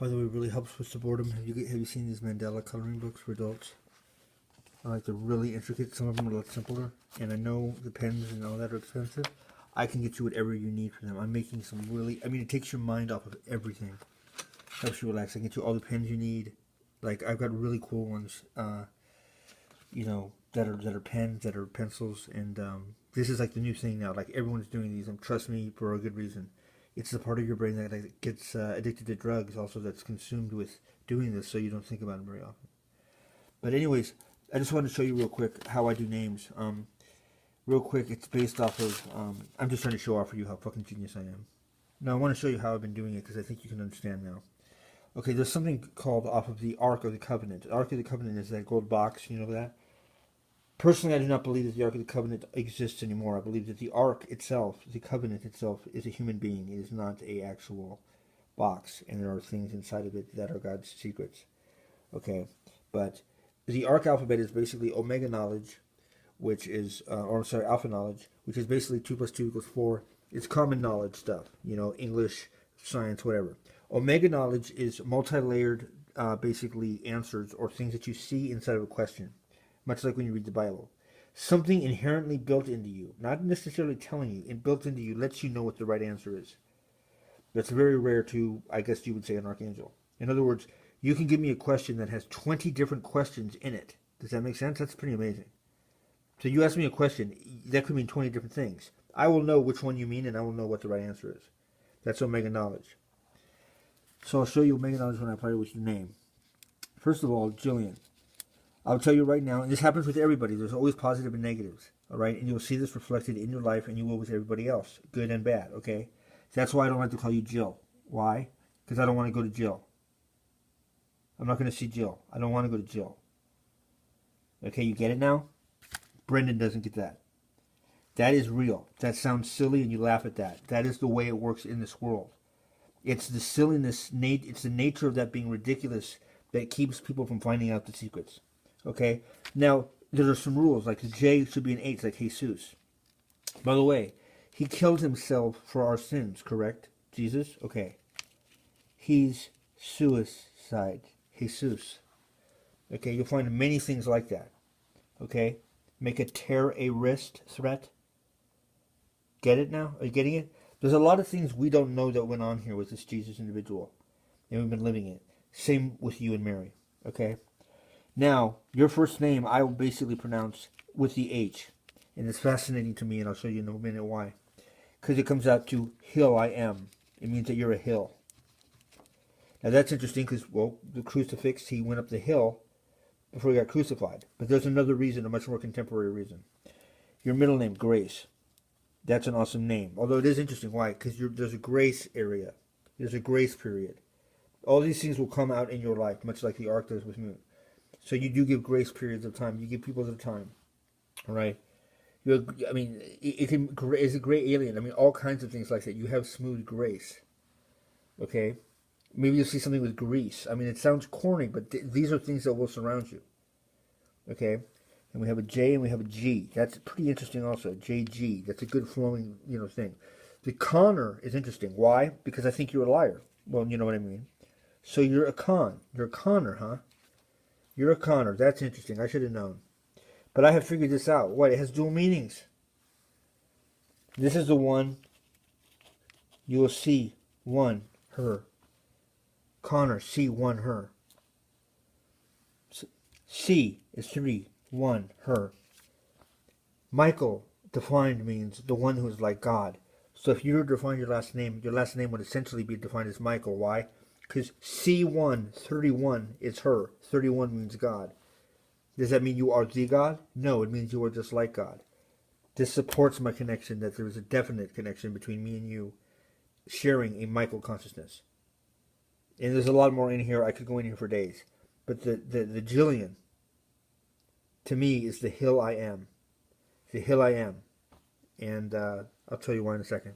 By the way, it really helps with the boredom. Have you seen these Mandela coloring books for adults? Like they're really intricate. Some of them are a lot simpler. And I know the pens and all that are expensive. I can get you whatever you need for them. I'm making some really, I mean, it takes your mind off of everything. Helps you relax. I can get you all the pens you need. Like I've got really cool ones, you know, that are pens, that are pencils, and this is like the new thing now. Like everyone's doing these, and trust me, for a good reason. It's the part of your brain that gets addicted to drugs, also that's consumed with doing this, so you don't think about it very often. But anyways, I just wanted to show you real quick how I do names. Real quick, it's based off of, I'm just trying to show off for you how fucking genius I am. Now I want to show you how I've been doing it, because I think you can understand now. Okay, there's something called off of the Ark of the Covenant. The Ark of the Covenant is that gold box, you know that? Personally, I do not believe that the Ark of the Covenant exists anymore. I believe that the Ark itself, the Covenant itself, is a human being. It is not a actual box, and there are things inside of it that are God's secrets. Okay, but the Ark alphabet is basically Omega knowledge, which is, Alpha knowledge, which is basically 2 plus 2 equals 4. It's common knowledge stuff, you know, English, science, whatever. Omega knowledge is multi-layered, basically answers or things that you see inside of a question, much like when you read the Bible. Something inherently built into you, not necessarily telling you, and built into you lets you know what the right answer is. That's very rare to, I guess you would say, an archangel. In other words, you can give me a question that has 20 different questions in it. Does that make sense? That's pretty amazing. So you ask me a question, that could mean 20 different things. I will know which one you mean, and I will know what the right answer is. That's Omega knowledge. So I'll show you Omega knowledge when I apply it with your name. First of all, Jillian. I'll tell you right now, and this happens with everybody. There's always positive and negatives, all right? And you'll see this reflected in your life, and you will with everybody else, good and bad, okay? That's why I don't like to call you Jill. Why? Because I don't want to go to Jill. I'm not going to see Jill. I don't want to go to Jill. Okay, you get it now? Brendan doesn't get that. That is real. That sounds silly, and you laugh at that. That is the way it works in this world. It's the silliness, it's the nature of that being ridiculous that keeps people from finding out the secrets. Okay? Now, there are some rules, like the J should be an H, like Jesus. By the way, he killed himself for our sins, correct? Jesus? Okay. He's suicide. Jesus. Okay, you'll find many things like that. Okay? Make a tear a wrist threat. Get it now? Are you getting it? There's a lot of things we don't know that went on here with this Jesus individual. And we've been living it. Same with you and Mary. Okay? Now, your first name I will basically pronounce with the H. And it's fascinating to me, and I'll show you in a minute why. Because it comes out to hill I am. It means that you're a hill. Now that's interesting because, well, the crucifix, he went up the hill before he got crucified. But there's another reason, a much more contemporary reason. Your middle name, Grace. That's an awesome name. Although it is interesting. Why? Because there's a grace area. There's a grace period. All these things will come out in your life, much like the Ark does with me. So you do give grace periods of time. You give people the time. All right? I mean, it's a great alien. I mean, all kinds of things like that. You have smooth grace. Okay? Maybe you'll see something with grease. I mean, it sounds corny, but these are things that will surround you. Okay? And we have a J and we have a G. That's pretty interesting also. JG. That's a good flowing, thing. The Connor is interesting. Why? Because I think you're a liar. Well, you know what I mean. So you're a con. You're a conner, huh? You're a conner. That's interesting. I should have known. But I have figured this out. What? It has dual meanings. This is the one you will see one, her. Connor, see one, her. C is 3, 1, her. Michael, defined, means the one who is like God. So if you were to define your last name would essentially be defined as Michael. Why? Because C1, 31, is her. 31 means God. Does that mean you are the God? No, it means you are just like God. This supports my connection that there is a definite connection between me and you sharing a Michael consciousness. And there's a lot more in here. I could go in here for days. But the Jillian, to me, is the hill I am. The hill I am. And I'll tell you why in a second.